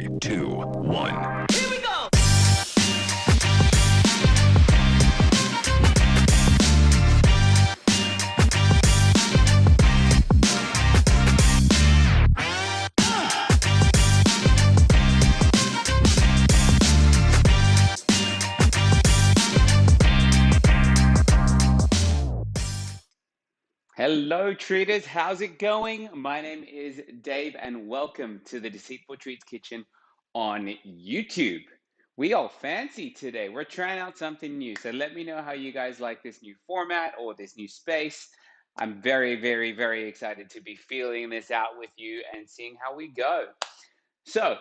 3, 2, 1. Here we go! Hello, treaters. How's it going? My name is Dave, and welcome to the Deceitful Treats Kitchen on YouTube. We all fancy today. We're trying out something new. So let me know how you guys like this new format or this new space. I'm very excited to be feeling this out with you and seeing how we go. So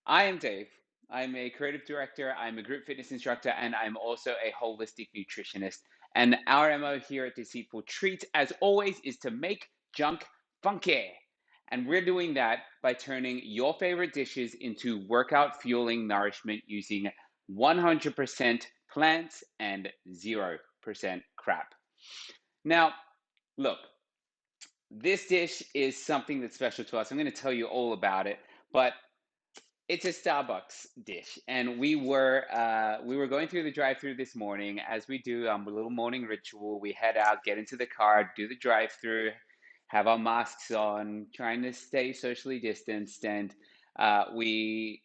I am Dave. I'm a creative director, I'm a group fitness instructor, and I'm also a holistic nutritionist. And our MO here at Deceitful Treats, as always, is to make junk funky. And we're doing that by turning your favorite dishes into workout fueling nourishment using 100% plants and 0% crap. Now, look, this dish is something that's special to us. I'm going to tell you all about it, but it's a Starbucks dish, and we were going through the drive-through this morning, as we do a little morning ritual. We head out, get into the car, do the drive-through, have our masks on, trying to stay socially distanced, and we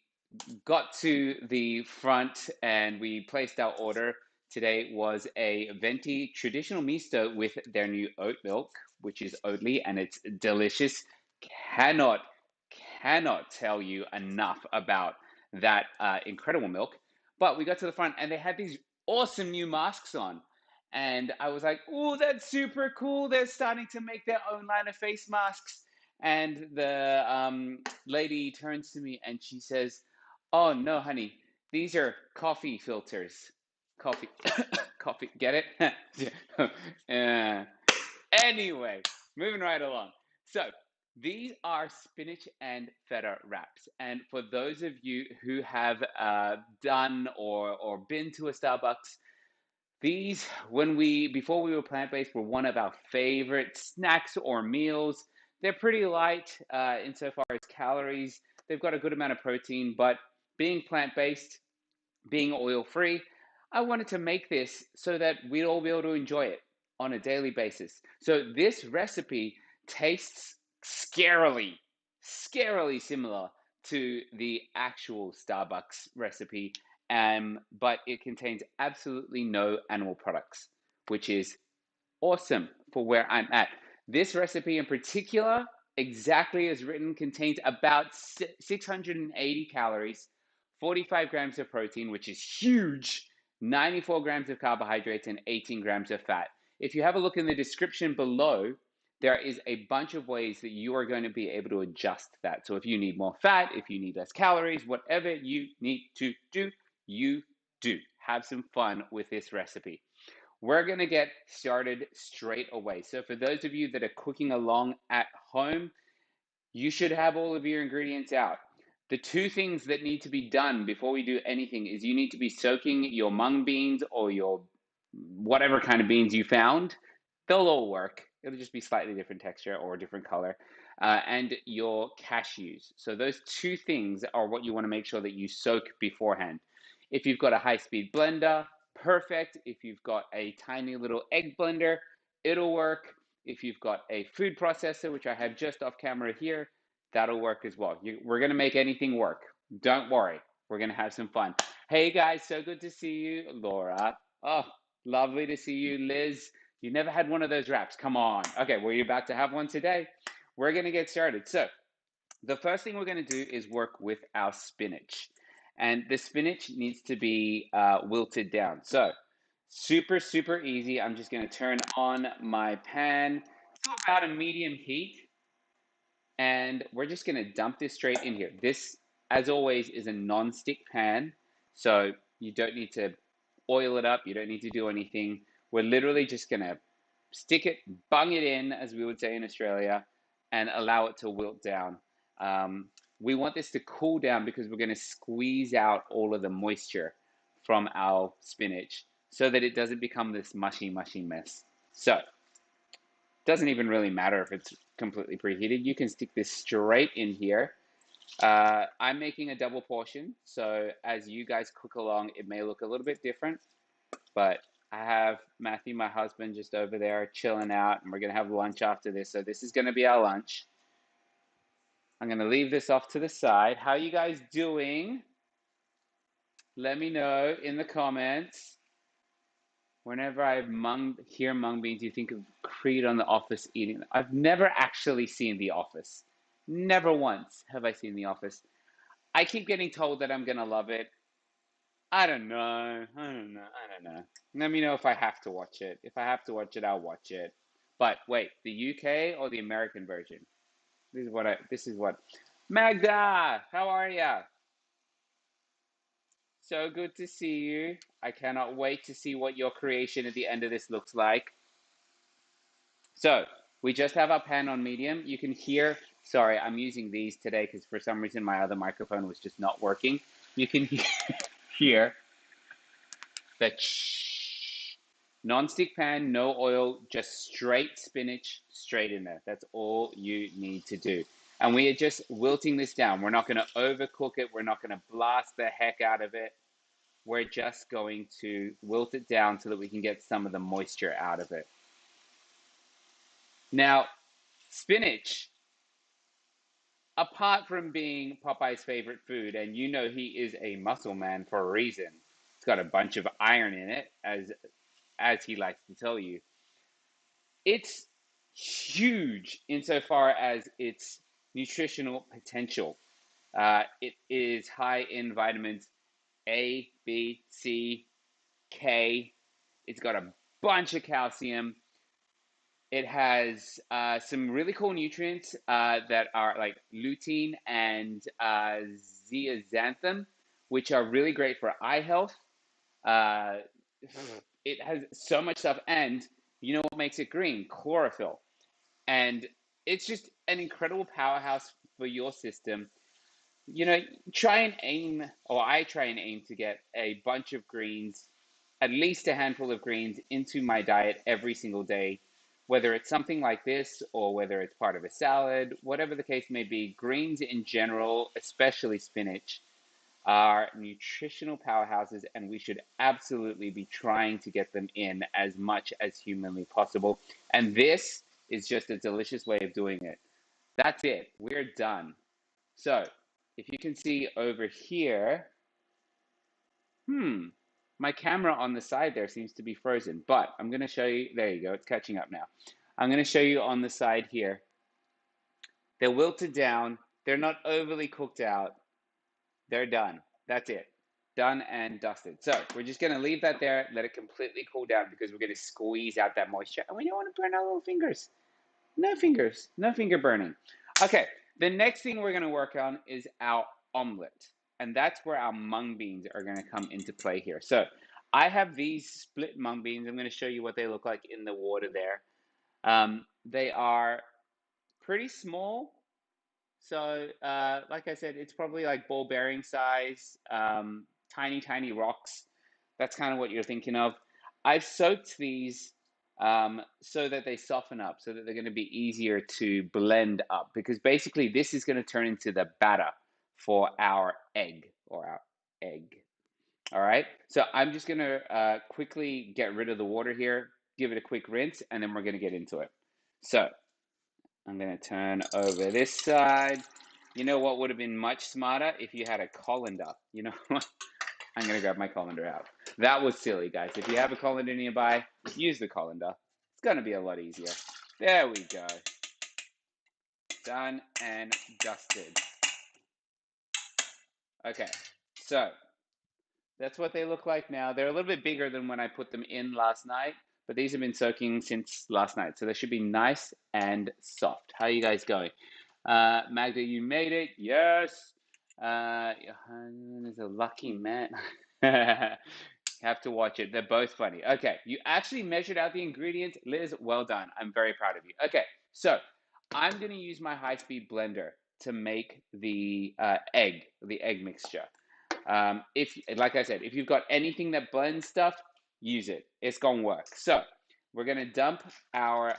got to the front and we placed our order. Today was a venti traditional misto with their new oat milk, which is Oatly, and it's delicious. Cannot cannot tell you enough about that incredible milk. But we got to the front and they had these awesome new masks on. And I was like, oh, that's super cool. They're starting to make their own line of face masks. And the lady turns to me and she says, oh, no, honey, these are coffee filters. Coffee, coffee, get it? Anyway, moving right along. So, these are spinach and feta wraps. And for those of you who have done or been to a Starbucks, these, before we were plant-based, were one of our favorite snacks or meals. They're pretty light insofar as calories. They've got a good amount of protein, but being plant-based, being oil-free, I wanted to make this so that we'd all be able to enjoy it on a daily basis. So this recipe tastes scarily similar to the actual Starbucks recipe, but it contains absolutely no animal products, which is awesome for where I'm at. This recipe in particular, exactly as written, contains about 680 calories, 45 grams of protein, which is huge, 94 grams of carbohydrates, and 18 grams of fat. If you have a look in the description below, there is a bunch of ways that you are going to be able to adjust that. So if you need more fat, if you need less calories, whatever you need to do, you do. Have some fun with this recipe. We're going to get started straight away. So for those of you that are cooking along at home, you should have all of your ingredients out. The two things that need to be done before we do anything is you need to be soaking your mung beans or your whatever kind of beans you found. They'll all work. It'll just be slightly different texture or a different color. And your cashews. So those two things are what you want to make sure that you soak beforehand. If you've got a high-speed blender, perfect. If you've got a tiny little egg blender, it'll work. If you've got a food processor, which I have just off camera here, that'll work as well. We're going to make anything work. Don't worry. We're going to have some fun. Hey guys, so good to see you. Laura. Oh, lovely to see you. Liz, you never had one of those wraps. Come on. Okay, well, you're about to have one today. We're going to get started. So the first thing we're going to do is work with our spinach. And the spinach needs to be wilted down. So super easy. I'm just going to turn on my pan to about a medium heat. And we're just going to dump this straight in here. This, as always, is a non-stick pan. So you don't need to oil it up. You don't need to do anything. We're literally just going to stick it, bung it in, as we would say in Australia, and allow it to wilt down. We want this to cool down because we're going to squeeze out all of the moisture from our spinach so that it doesn't become this mushy mess. So it doesn't even really matter if it's completely preheated. You can stick this straight in here I'm making a double portion, so as you guys cook along, it may look a little bit different, but I have Matthew, my husband, just over there chilling out, and we're gonna have lunch after this. So this is gonna be our lunch. I'm gonna leave this off to the side. How you guys doing? Let me know in the comments. Whenever I hear mung beans, you think of Creed on The Office eating. I've never actually seen The Office. Never once have I seen The Office. I keep getting told that I'm gonna love it. I don't know. I don't know. Let me know if I have to watch it. If I have to watch it, I'll watch it. But wait, the UK or the American version? This is what Magda, how are ya? So good to see you. I cannot wait to see what your creation at the end of this looks like. So we just have our pan on medium. You can hear, sorry, I'm using these today because for some reason my other microphone was just not working. You can hear the non-stick pan, no oil, just straight spinach straight in there. That's all you need to do. And we are just wilting this down. We're not going to overcook it. We're not going to blast the heck out of it. We're just going to wilt it down so that we can get some of the moisture out of it. Now, spinach, apart from being Popeye's favorite food, and you know he is a muscle man for a reason. It's got a bunch of iron in it, as he likes to tell you. It's huge insofar as its nutritional potential. It is high in vitamins A, B, C, K. It's got a bunch of calcium. It has some really cool nutrients that are like lutein and zeaxanthin, which are really great for eye health. Uh, it has so much stuff, and you know what makes it green? Chlorophyll. And it's just an incredible powerhouse for your system. You know, try and aim, or I try and aim to get a bunch of greens, at least a handful of greens into my diet every single day, whether it's something like this or whether it's part of a salad, whatever the case may be. Greens in general, especially spinach, are nutritional powerhouses, and we should absolutely be trying to get them in as much as humanly possible. And this is just a delicious way of doing it. That's it. We're done. So if you can see over here, my camera on the side there seems to be frozen, but I'm going to show you. There you go. It's catching up now. I'm going to show you on the side here. They're wilted down. They're not overly cooked out. They're done. That's it. Done and dusted. So we're just going to leave that there, let it completely cool down because we're going to squeeze out that moisture. And we don't want to burn our little fingers. No fingers. No finger burning. Okay. The next thing we're going to work on is our omelette. And that's where our mung beans are going to come into play here. So I have these split mung beans. I'm going to show you what they look like in the water there. They are pretty small. So, like I said, it's probably like ball bearing size, tiny, tiny rocks. That's kind of what you're thinking of. I've soaked these so that they soften up, so that they're going to be easier to blend up, because basically this is going to turn into the batter for our egg or our egg. All right. So I'm just going to quickly get rid of the water here, give it a quick rinse, and then we're going to get into it. So I'm going to turn over this side. You know what would have been much smarter if you had a colander? You know what? I'm going to grab my colander out. That was silly, guys. If you have a colander nearby, use the colander. It's going to be a lot easier. There we go. Done and dusted. Okay, so that's what they look like now. They're a little bit bigger than when I put them in last night, but these have been soaking since last night, so they should be nice and soft. How are you guys going? Magda, you made it. Yes. Johan is a lucky man. Have to watch it. They're both funny. Okay, you actually measured out the ingredients. Liz, well done. I'm very proud of you. Okay, so I'm going to use my high-speed blender to make the egg mixture. If, like I said, if you've got anything that blends stuff, use it. It's gonna work. So we're gonna dump our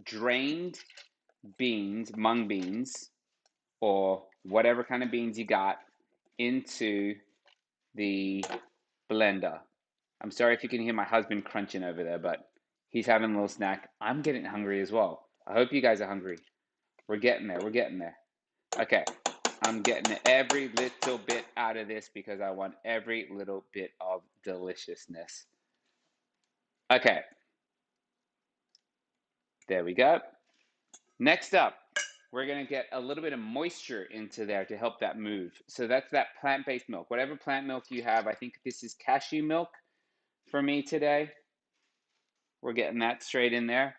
drained beans, mung beans, or whatever kind of beans you got into the blender. I'm sorry if you can hear my husband crunching over there, but he's having a little snack. I'm getting hungry as well. I hope you guys are hungry. We're getting there. We're getting there. Okay. I'm getting every little bit out of this because I want every little bit of deliciousness. Okay. There we go. Next up, we're going to get a little bit of moisture into there to help that move. So that's that plant-based milk. Whatever plant milk you have, I think this is cashew milk for me today. We're getting that straight in there.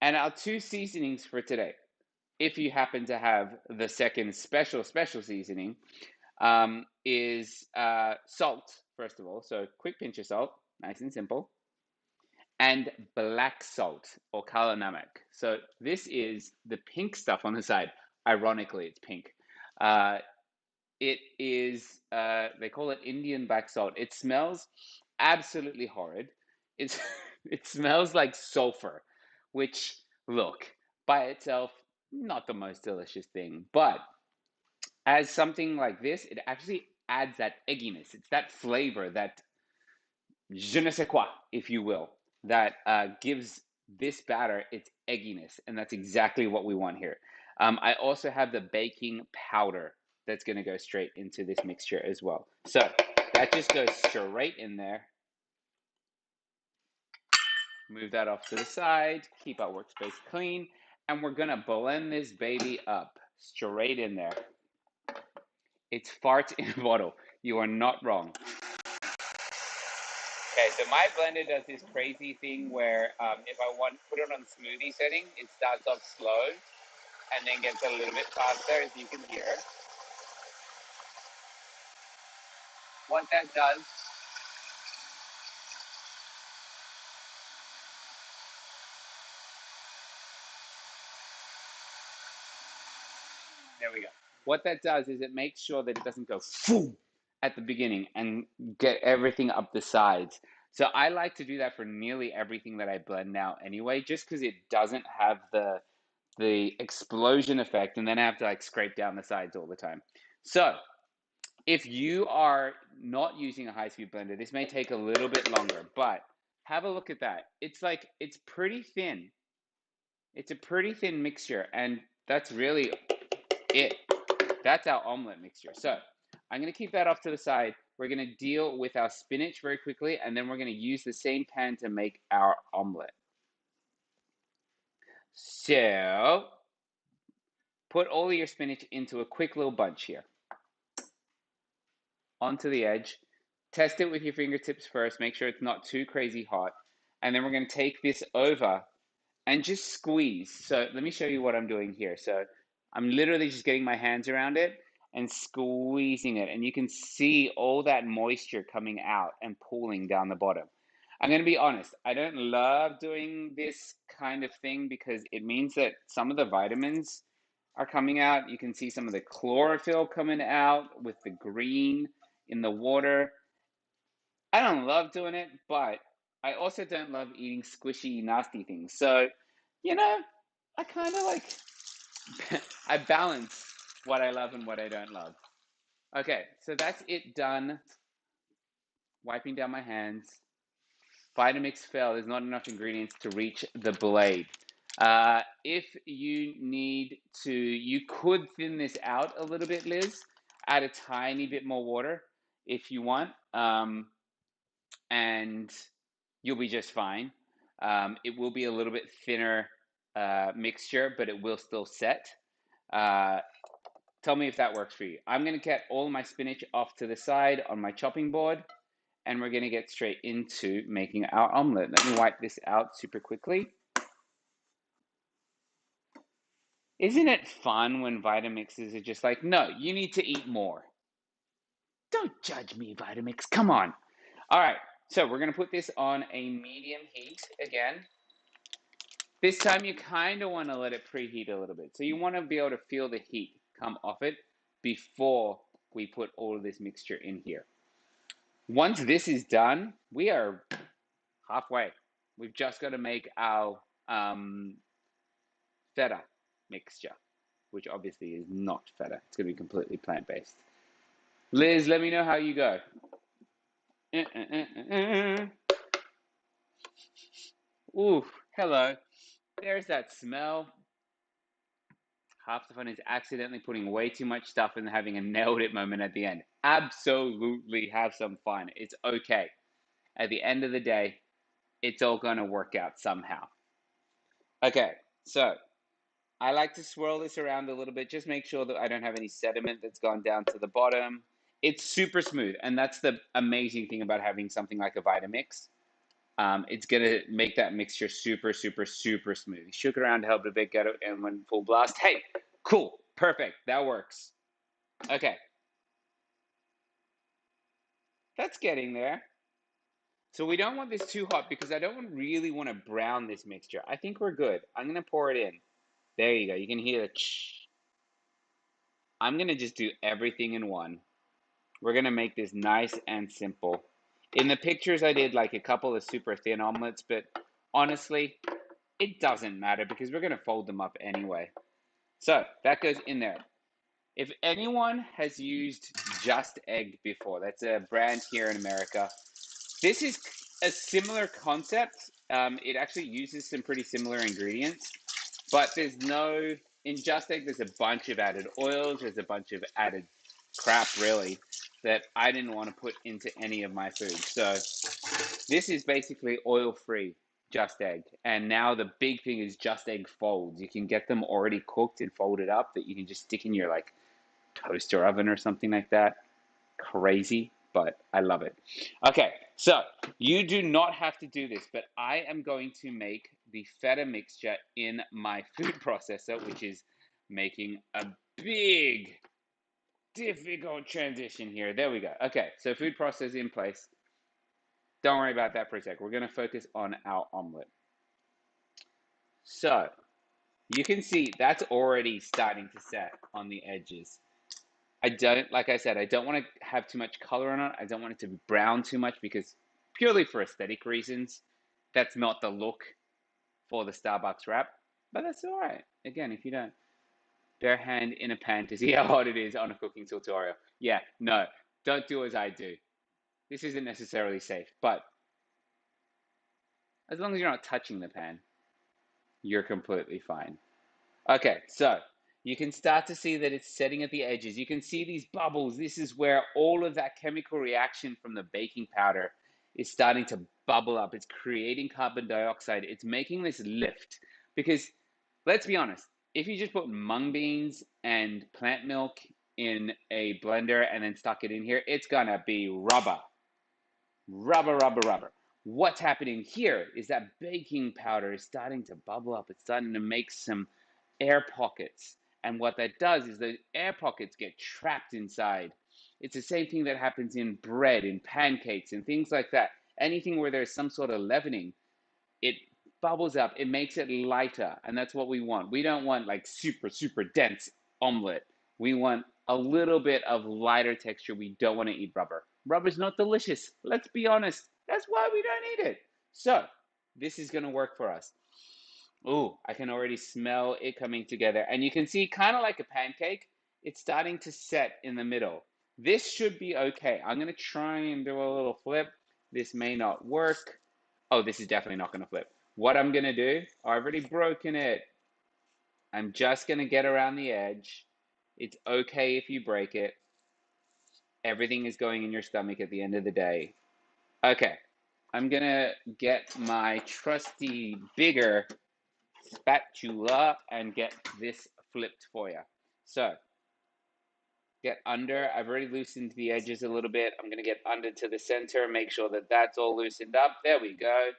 And our two seasonings for today, if you happen to have the second special seasoning, is salt, first of all. So quick pinch of salt, nice and simple. And black salt, or kala namak. So this is the pink stuff on the side. Ironically, it's pink. It is, they call it Indian black salt. It smells absolutely horrid. It's, it smells like sulfur, which, look, by itself, not the most delicious thing. But as something like this, it actually adds that egginess. It's that flavor, that je ne sais quoi, if you will, that gives this batter its egginess. And that's exactly what we want here. I also have the baking powder that's going to go straight into this mixture as well. So that just goes straight in there. Move that off to the side, keep our workspace clean, and we're going to blend this baby up straight in there. It's fart in a bottle. You are not wrong. Okay, so my blender does this crazy thing where if I want to put it on smoothie setting, it starts off slow and then gets a little bit faster, as you can hear. What that does, there we go. What that does is it makes sure that it doesn't go boom at the beginning and get everything up the sides. So I like to do that for nearly everything that I blend now anyway, just because it doesn't have the explosion effect, and then I have to like scrape down the sides all the time. So if you are not using a high-speed blender, this may take a little bit longer, but have a look at that. It's like, it's pretty thin. It's a pretty thin mixture, and that's really it. That's our omelet mixture. So I'm going to keep that off to the side. We're going to deal with our spinach very quickly, and then we're going to use the same pan to make our omelet. So put all of your spinach into a quick little bunch here. Onto the edge. Test it with your fingertips first. Make sure it's not too crazy hot. And then we're going to take this over and just squeeze. So let me show you what I'm doing here. So I'm literally just getting my hands around it and squeezing it. And you can see all that moisture coming out and pooling down the bottom. I'm going to be honest, I don't love doing this kind of thing because it means that some of the vitamins are coming out. You can see some of the chlorophyll coming out with the green in the water. I don't love doing it, but I also don't love eating squishy, nasty things. So, you know, I kind of like, I balance what I love and what I don't love. Okay, so that's it done. Wiping down my hands. Vitamix fell. There's not enough ingredients to reach the blade. If you need to, you could thin this out a little bit, Liz. Add a tiny bit more water if you want. And you'll be just fine. It will be a little bit thinner mixture, but it will still set. Tell me if that works for you. I'm going to get all my spinach off to the side on my chopping board, and we're going to get straight into making our omelet. Let me wipe this out super quickly. Isn't it fun when Vitamixes are just like, no, you need to eat more? Don't judge me, Vitamix. Come on. All right. So we're going to put this on a medium heat again. This time you kind of want to let it preheat a little bit. So you want to be able to feel the heat come off it before we put all of this mixture in here. Once this is done, we are halfway. We've just got to make our feta mixture. which obviously is not feta. It's going to be completely plant-based. Liz, let me know how you go. Ooh, hello. There's that smell. Half the fun is accidentally putting way too much stuff and having a nailed it moment at the end. Absolutely have some fun. It's okay. At the end of the day, it's all going to work out somehow. Okay, so I like to swirl this around a little bit. Just make sure that I don't have any sediment that's gone down to the bottom. It's super smooth, and that's the amazing thing about having something like a Vitamix. It's going to make that mixture super, super, super smooth. You shook it around to help it a bit, get it, and when full blast, hey, cool, perfect, that works. Okay, that's getting there. So we don't want this too hot because I don't really want to brown this mixture. I think we're good. I'm going to pour it in. There you go. You can hear the ch. I'm going to just do everything in one. We're going to make this nice and simple. In the pictures, I did like a couple of super thin omelets, but honestly, it doesn't matter because we're going to fold them up anyway. So that goes in there. If anyone has used Just Egg before, that's a brand here in America. This is a similar concept. It actually uses some pretty similar ingredients, but there's no, in Just Egg, there's a bunch of added oils, there's a bunch of added crap, really, that I didn't want to put into any of my food. So this is basically oil-free Just Egg. And now the big thing is Just Egg folds. You can get them already cooked and folded up that you can just stick in your like toaster oven or something like that. Crazy, but I love it. Okay, so you do not have to do this, but I am going to make the feta mixture in my food processor, which is making a big, difficult transition here. There we go. Okay, so food processor in place. Don't worry about that for a sec. We're going to focus on our omelet. So you can see that's already starting to set on the edges. Like I said, I don't want to have too much color on it. I don't want it to brown too much because purely for aesthetic reasons, that's not the look for the Starbucks wrap. But that's all right. Again, if you don't, bare hand in a pan to see how hot it is on a cooking tutorial. Yeah, no, don't do as I do. This isn't necessarily safe, but as long as you're not touching the pan, you're completely fine. Okay, so you can start to see that it's setting at the edges. You can see these bubbles. This is where all of that chemical reaction from the baking powder is starting to bubble up. It's creating carbon dioxide. It's making this lift. Because let's be honest, if you just put mung beans and plant milk in a blender and then stuck it in here, it's gonna be rubber. Rubber, rubber, rubber. What's happening here is that baking powder is starting to bubble up. It's starting to make some air pockets. And what that does is the air pockets get trapped inside. It's the same thing that happens in bread, in pancakes, and things like that. Anything where there's some sort of leavening, it bubbles up, it makes it lighter, and that's what we want. We don't want like super, super dense omelet. We want a little bit of lighter texture. We don't want to eat rubber. Rubber's not delicious. Let's be honest. That's why we don't eat it. So this is going to work for us. Ooh, I can already smell it coming together. And you can see, kind of like a pancake, it's starting to set in the middle. This should be okay. I'm going to try and do a little flip. This may not work. Oh, this is definitely not going to flip. What I'm going to do, I've already broken it. I'm just going to get around the edge. It's okay if you break it. Everything is going in your stomach at the end of the day. Okay, I'm going to get my trusty bigger spatula and get this flipped for you. So, get under. I've already loosened the edges a little bit. I'm going to get under to the center, make sure that that's all loosened up. There we go.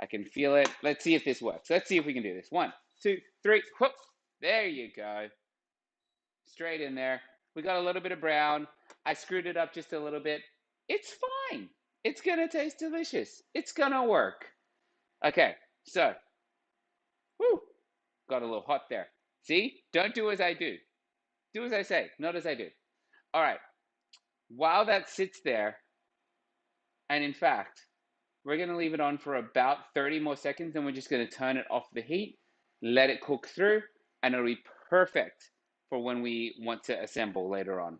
I can feel it. Let's see if this works. Let's see if we can do this. 1, 2, 3. Whoop. There you go. Straight in there. We got a little bit of brown. I screwed it up just a little bit. It's fine. It's going to taste delicious. It's going to work. Okay, so, whoo, got a little hot there. See? Don't do as I do. Do as I say, not as I do. All right. While that sits there, and in fact, we're going to leave it on for about 30 more seconds, and we're just going to turn it off the heat, let it cook through, and it'll be perfect for when we want to assemble later on.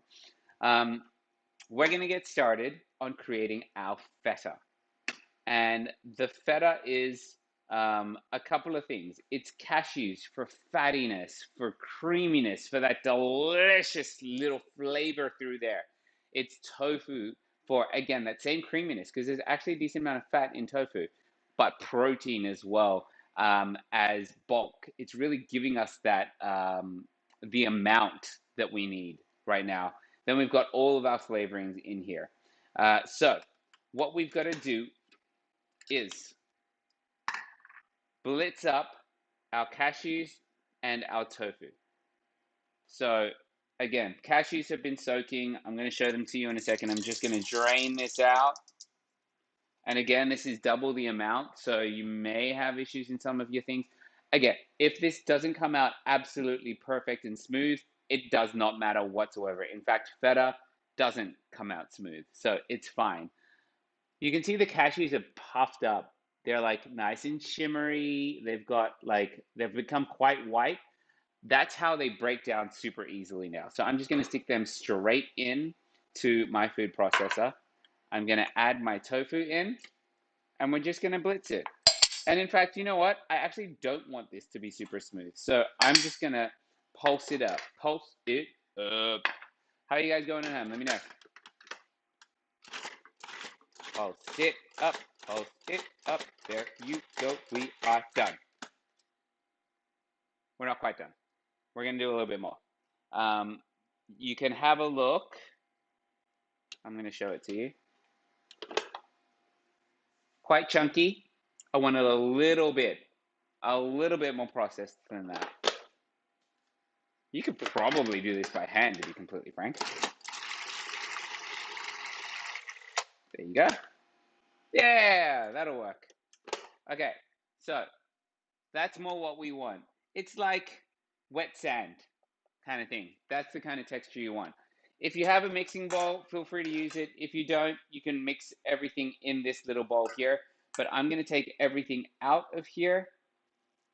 We're going to get started on creating our feta. And the feta is a couple of things. It's cashews for fattiness, for creaminess, for that delicious little flavor through there. It's tofu for, again, that same creaminess, because there's actually a decent amount of fat in tofu, but protein as well, as bulk. It's really giving us that, the amount that we need right now. Then we've got all of our flavorings in here. So what we've got to do is blitz up our cashews and our tofu. So again, cashews have been soaking. I'm going to show them to you in a second. I'm just going to drain this out. And again, this is double the amount, so you may have issues in some of your things. Again, if this doesn't come out absolutely perfect and smooth, it does not matter whatsoever. In fact, feta doesn't come out smooth, so it's fine. You can see the cashews are puffed up. They're like nice and shimmery. They've become quite white. That's how they break down super easily now. So I'm just going to stick them straight in to my food processor. I'm going to add my tofu in, and we're just going to blitz it. And in fact, you know what? I actually don't want this to be super smooth. So I'm just going to pulse it up. Pulse it up. How are you guys going at home? Let me know. Pulse it up. Pulse it up. There you go. We are done. We're not quite done. We're going to do a little bit more. You can have a look. I'm going to show it to you. Quite chunky. I want it a little bit more processed than that. You could probably do this by hand, to be completely frank. There you go. Yeah, that'll work. Okay, so that's more what we want. It's like wet sand kind of thing. That's the kind of texture you want. If you have a mixing bowl, feel free to use it. If you don't, you can mix everything in this little bowl here. But I'm going to take everything out of here,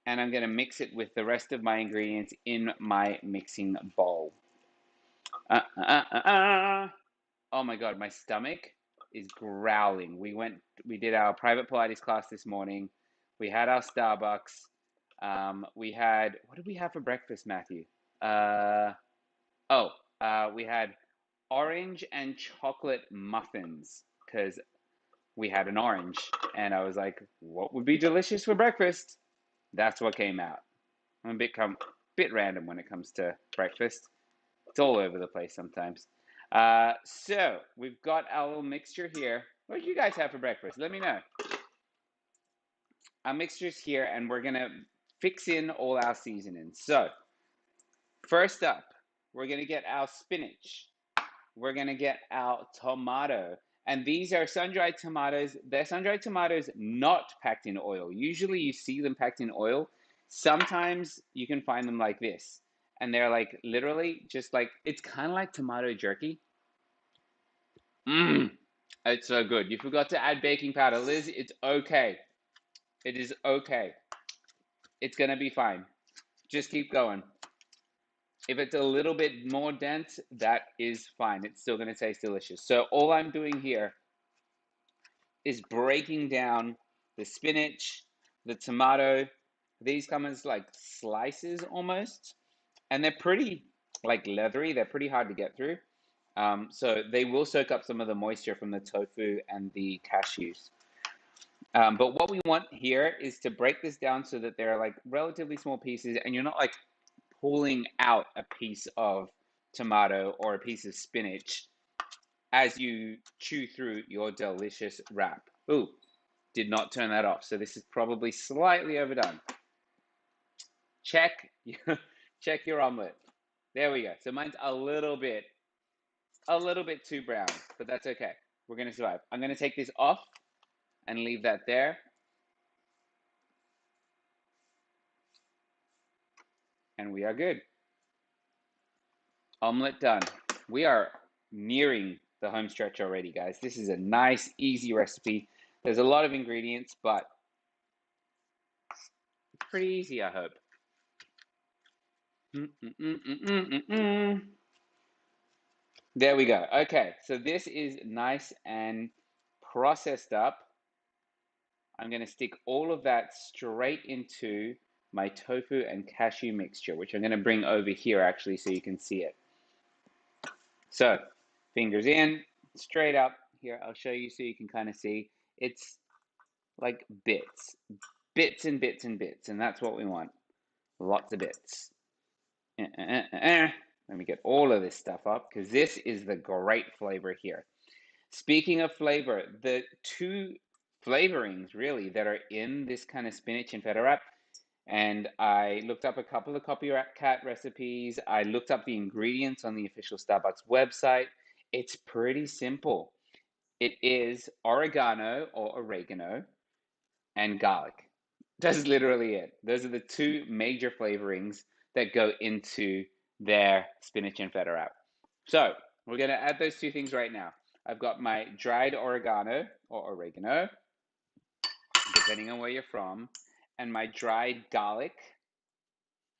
and I'm going to mix it with the rest of my ingredients in my mixing bowl. Oh my God, my stomach is growling. We did our private Pilates class this morning. We had our Starbucks. We had, what did we have for breakfast, Matthew? We had orange and chocolate muffins, because we had an orange, and I was like, what would be delicious for breakfast? That's what came out. I'm a bit random when it comes to breakfast. It's all over the place sometimes. So we've got our little mixture here. What did you guys have for breakfast? Let me know. Our mixture's here, and we're gonna fix in all our seasonings. So first up, we're gonna get our spinach. We're gonna get our tomato. And these are sun-dried tomatoes. They're sun-dried tomatoes not packed in oil. Usually you see them packed in oil. Sometimes you can find them like this. And they're like literally just like, it's kind of like tomato jerky. It's so good. You forgot to add baking powder. Liz, it's okay. It is okay. It's going to be fine. Just keep going. If it's a little bit more dense, that is fine. It's still going to taste delicious. So all I'm doing here is breaking down the spinach, the tomato. These come as like slices almost. And they're pretty like leathery. They're pretty hard to get through. So they will soak up some of the moisture from the tofu and the cashews. But what we want here is to break this down so that they're like relatively small pieces, and you're not like pulling out a piece of tomato or a piece of spinach as you chew through your delicious wrap. Ooh, did not turn that off. So this is probably slightly overdone. Check your omelet. There we go. So mine's a little bit too brown, but that's okay. We're going to survive. I'm going to take this off and leave that there. And we are good. Omelette done. We are nearing the home stretch already, guys. This is a nice, easy recipe. There's a lot of ingredients, but it's pretty easy, I hope. There we go. Okay, so this is nice and processed up. I'm going to stick all of that straight into my tofu and cashew mixture, which I'm going to bring over here actually so you can see it. So, fingers in, straight up. Here, I'll show you so you can kind of see. It's like bits, bits and bits and bits, and that's what we want. Lots of bits. Let me get all of this stuff up because this is the great flavor here. Speaking of flavor, the two flavorings really that are in this kind of spinach and feta wrap, and I looked up a couple of copycat recipes. I looked up the ingredients on the official Starbucks website. It's pretty simple. It is oregano or oregano and garlic. That's literally it. Those are the two major flavorings that go into their spinach and feta wrap. So we're going to add those two things right now. I've got my dried oregano or oregano, depending on where you're from, and my dried garlic.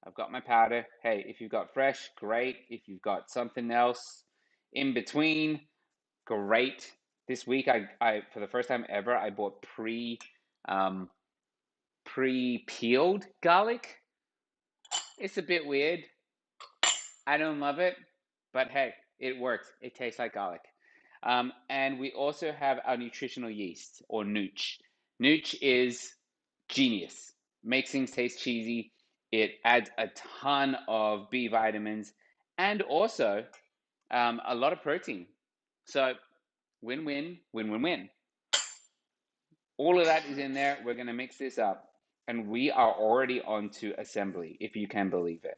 I've got my powder. Hey, if you've got fresh, great. If you've got something else in between, great. This week, I for the first time ever, I bought pre-peeled garlic. It's a bit weird. I don't love it, but hey, it works. It tastes like garlic. And we also have our nutritional yeast or nooch. Nooch is genius. Makes things taste cheesy. It adds a ton of B vitamins and also a lot of protein. So win-win, win-win-win. All of that is in there. We're going to mix this up. And we are already on to assembly, if you can believe it.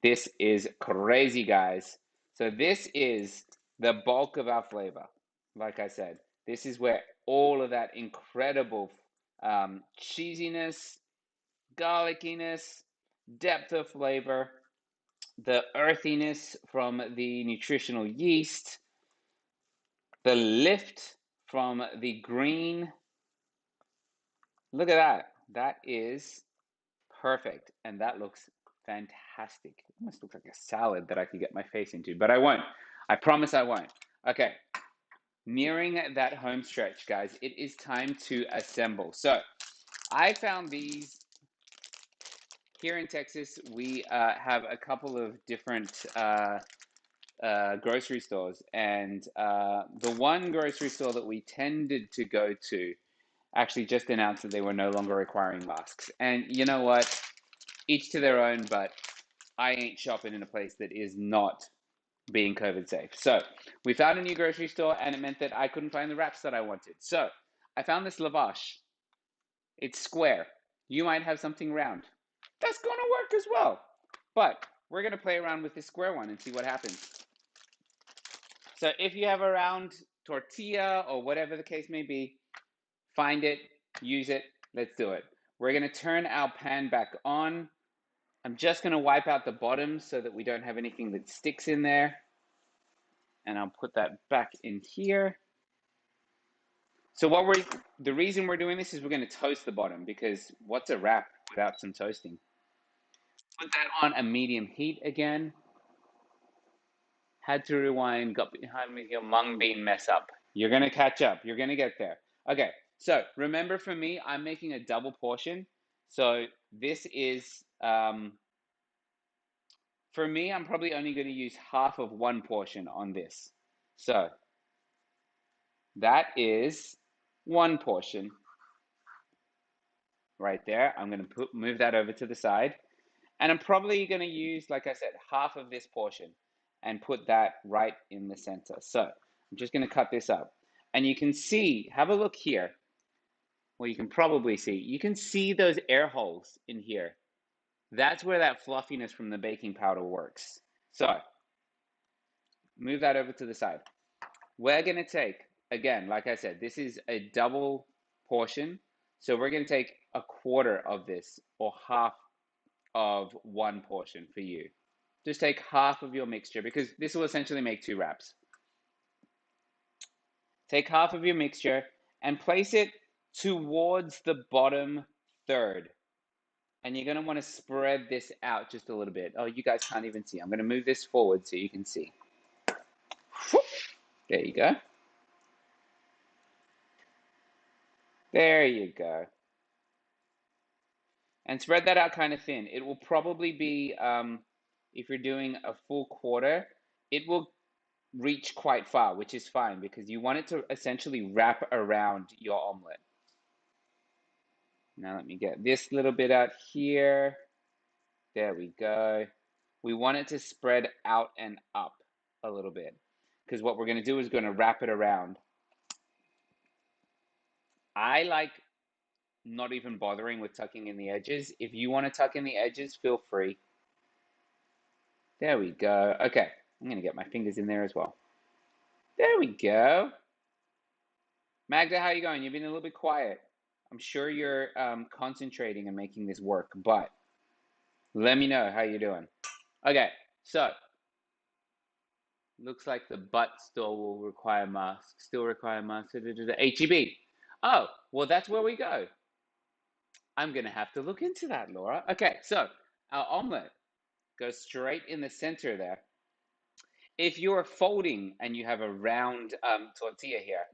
This is crazy, guys. So this is the bulk of our flavor. Like I said, this is where all of that incredible cheesiness, garlickiness, depth of flavor, the earthiness from the nutritional yeast, the lift from the green. Look at that. That is perfect. And that looks fantastic. It almost looks like a salad that I could get my face into, but I won't. I promise I won't. Okay. Nearing that home stretch, guys, it is time to assemble. So I found these here in Texas. We have a couple of different grocery stores, and the one grocery store that we tended to go to actually just announced that they were no longer requiring masks. And you know what? Each to their own, but I ain't shopping in a place that is not being COVID safe. So we found a new grocery store, and it meant that I couldn't find the wraps that I wanted. So I found this lavash. It's square. You might have something round. That's going to work as well. But we're going to play around with this square one and see what happens. So if you have a round tortilla or whatever the case may be, find it, use it, let's do it. We're going to turn our pan back on. I'm just going to wipe out the bottom so that we don't have anything that sticks in there. And I'll put that back in here. So the reason we're doing this is we're going to toast the bottom, because what's a wrap without some toasting? Put that on a medium heat again. Had to rewind, got behind me your mung bean mess up. You're going to catch up. You're going to get there. Okay, so remember, for me, I'm making a double portion. So this is, for me, I'm probably only going to use half of one portion on this. So that is one portion right there. I'm going to move that over to the side. And I'm probably going to use, like I said, half of this portion and put that right in the center. So I'm just going to cut this up. And you can see, have a look here. Well, you can probably see, you can see those air holes in here. That's where that fluffiness from the baking powder works. So move that over to the side. We're going to take, again, like I said, this is a double portion. So we're going to take a quarter of this, or half of one portion for you. Just take half of your mixture, because this will essentially make two wraps. Take half of your mixture and place it towards the bottom third. And you're going to want to spread this out just a little bit. Oh, you guys can't even see. I'm going to move this forward so you can see. There you go. There you go. And spread that out kind of thin. It will probably be, if you're doing a full quarter, it will reach quite far, which is fine because you want it to essentially wrap around your omelet. Now let me get this little bit out here. There we go. We want it to spread out and up a little bit because what we're going to do is going to wrap it around. I like not even bothering with tucking in the edges. If you want to tuck in the edges, feel free. There we go. Okay, I'm going to get my fingers in there as well. There we go. Magda, how are you going? You've been a little bit quiet. I'm sure you're concentrating and making this work, but let me know how you're doing. Okay, so looks like the butt still will require masks. Still require masks. HEB. Oh, well, that's where we go. I'm going to have to look into that, Laura. Okay, so our omelet goes straight in the center there. If you're folding and you have a round tortilla here,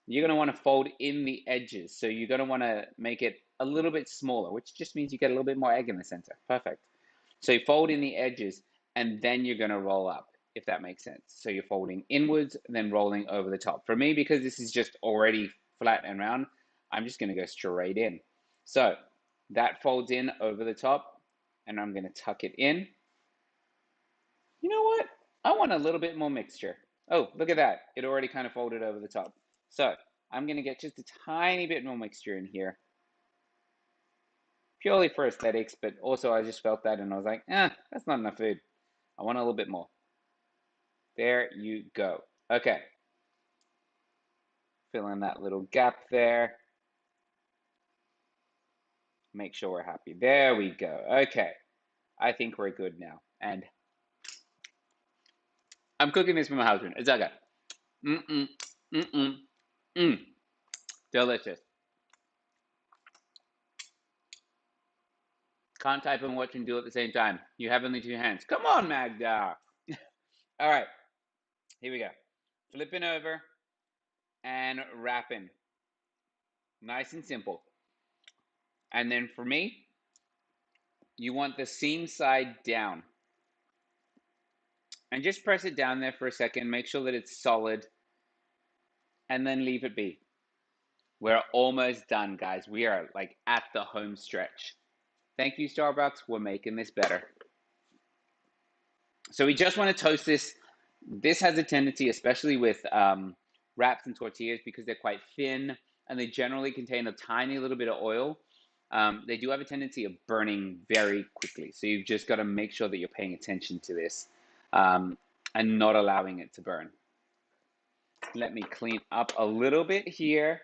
you're going to want to fold in the edges. So you're going to want to make it a little bit smaller, which just means you get a little bit more egg in the center. Perfect. So you fold in the edges and then you're going to roll up, if that makes sense. So you're folding inwards, then rolling over the top. For me, because this is just already flat and round, I'm just going to go straight in. So that folds in over the top, and I'm going to tuck it in. You know what? I want a little bit more mixture. Oh, look at that. It already kind of folded over the top. So I'm going to get just a tiny bit more mixture in here. Purely for aesthetics, but also I just felt that and I was like, that's not enough food. I want a little bit more. There you go. Okay. Fill in that little gap there. Make sure we're happy. There we go. Okay. I think we're good now. And I'm cooking this for my husband. It's okay. Delicious. Can't type and watch and do it at the same time. You have only two hands. Come on, Magda. All right. Here we go. Flipping over and wrapping. Nice and simple. And then for me, you want the seam side down. And just press it down there for a second. Make sure that it's solid. And then leave it be. We're almost done, guys. We are like at the home stretch. Thank you, Starbucks. We're making this better. So we just want to toast this. This has a tendency, especially with wraps and tortillas, because they're quite thin and they generally contain a tiny little bit of oil. They do have a tendency of burning very quickly. So you've just got to make sure that you're paying attention to this and not allowing it to burn. Let me clean up a little bit here.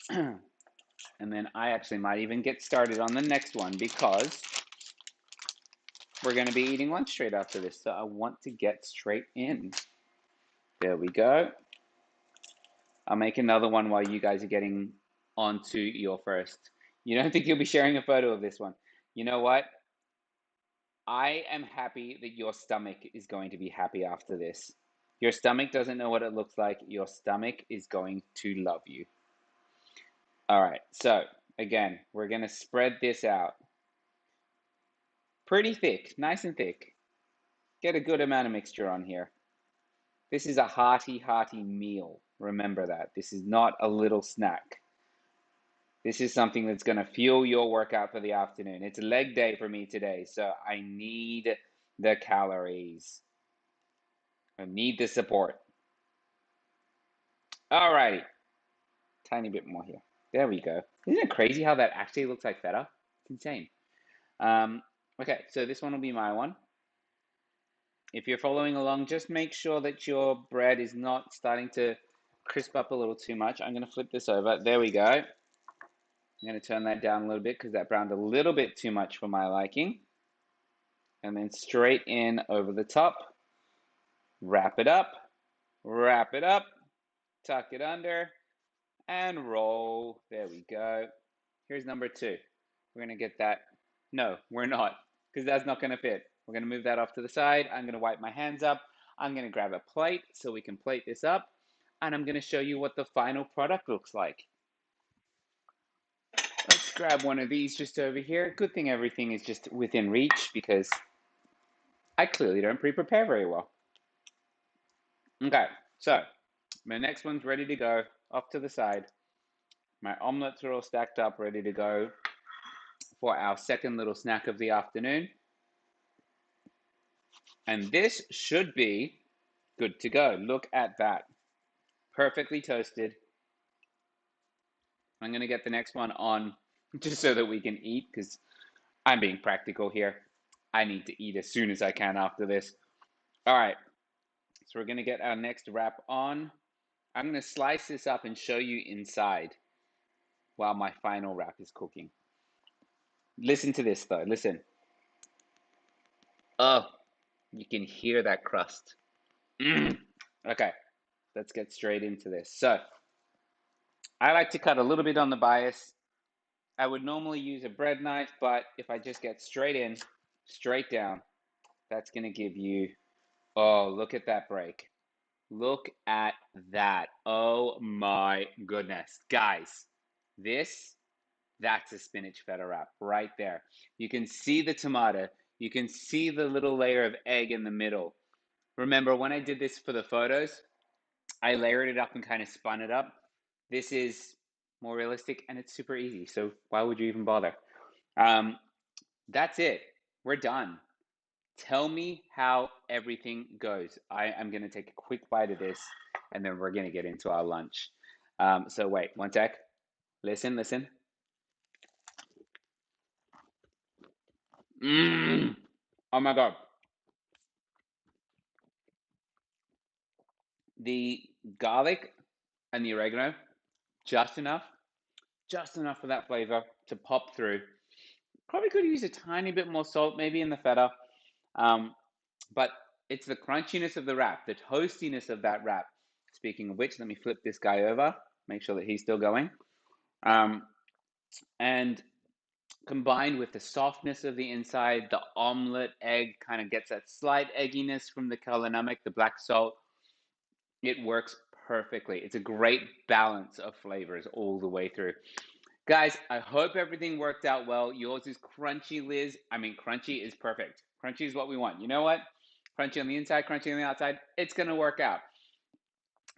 And then I actually might even get started on the next one because we're going to be eating lunch straight after this. So I want to get straight in. There we go. I'll make another one while you guys are getting onto your first. You don't think you'll be sharing a photo of this one. You know what? I am happy that your stomach is going to be happy after this. Your stomach doesn't know what it looks like. Your stomach is going to love you. All right, so again, we're going to spread this out. Pretty thick, nice and thick. Get a good amount of mixture on here. This is a hearty, hearty meal. Remember that. This is not a little snack. This is something that's going to fuel your workout for the afternoon. It's leg day for me today, so I need the calories. I need the support. All righty. Tiny bit more here. There we go. Isn't it crazy how that actually looks like feta? It's insane. Okay, so this one will be my one. If you're following along, just make sure that your bread is not starting to crisp up a little too much. I'm going to flip this over. There we go. I'm going to turn that down a little bit because that browned a little bit too much for my liking. And then straight in over the top. Wrap it up. Wrap it up. Tuck it under. And roll. There we go. Here's number 2. We're going to get that. No, we're not, because that's not going to fit. We're going to move that off to the side. I'm going to wipe my hands up. I'm going to grab a plate so we can plate this up. And I'm going to show you what the final product looks like. Let's grab one of these just over here. Good thing everything is just within reach, because I clearly don't pre-prepare very well. Okay, so my next one's ready to go, off to the side. My omelettes are all stacked up, ready to go for our second little snack of the afternoon. And this should be good to go. Look at that. Perfectly toasted. I'm going to get the next one on just so that we can eat, because I'm being practical here. I need to eat as soon as I can after this. All right. So we're going to get our next wrap on. I'm going to slice this up and show you inside while my final wrap is cooking. Listen to this, though. Listen. Oh, you can hear that crust. Okay, let's get straight into this. So, I like to cut a little bit on the bias. I would normally use a bread knife, but if I just get straight in, straight down, that's going to give you, oh, look at that break. Look at that. Oh my goodness. Guys, that's a spinach feta wrap right there. You can see the tomato. You can see the little layer of egg in the middle. Remember, when I did this for the photos, I layered it up and kind of spun it up. This is more realistic, and it's super easy. So why would you even bother? That's it. We're done. Tell me how everything goes. I'm going to take a quick bite of this, and then we're going to get into our lunch. So wait, one sec. Listen. Oh my God. The garlic and the oregano, just enough for that flavor to pop through. Probably could use a tiny bit more salt, maybe in the feta. But it's the crunchiness of the wrap, the toastiness of that wrap. Speaking of which, let me flip this guy over, make sure that he's still going. And combined with the softness of the inside, the omelette egg kind of gets that slight egginess from the Namak, the black salt. It works perfectly. It's a great balance of flavors all the way through. Guys, I hope everything worked out well. Yours is crunchy, Liz. I mean, crunchy is perfect. Crunchy is what we want. You know what? Crunchy on the inside, crunchy on the outside. It's going to work out.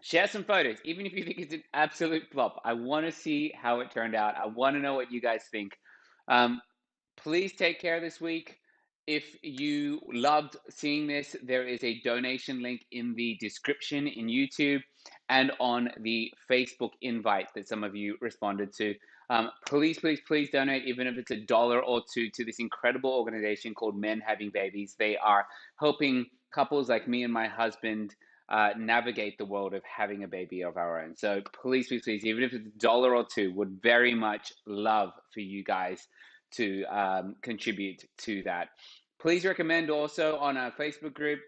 Share some photos, even if you think it's an absolute flop. I want to see how it turned out. I want to know what you guys think. Please take care this week. If you loved seeing this, there is a donation link in the description in YouTube and on the Facebook invite that some of you responded to. Please donate, even if it's $1 or $2, to this incredible organization called Men Having Babies. They are helping couples like me and my husband navigate the world of having a baby of our own. So please, even if it's $1 or $2, would very much love for you guys to contribute to that. Please recommend also on our Facebook group.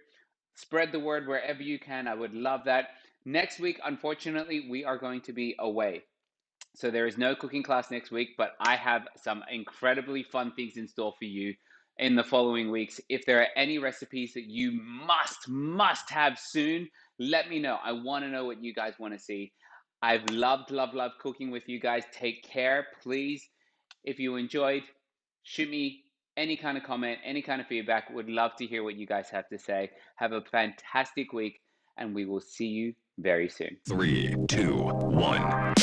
Spread the word wherever you can. I would love that. Next week, unfortunately, we are going to be away. So there is no cooking class next week, but I have some incredibly fun things in store for you in the following weeks. If there are any recipes that you must have soon, let me know. I want to know what you guys want to see. I've loved cooking with you guys. Take care, please. If you enjoyed, shoot me any kind of comment, any kind of feedback. Would love to hear what you guys have to say. Have a fantastic week, and we will see you very soon. 3, 2, 1.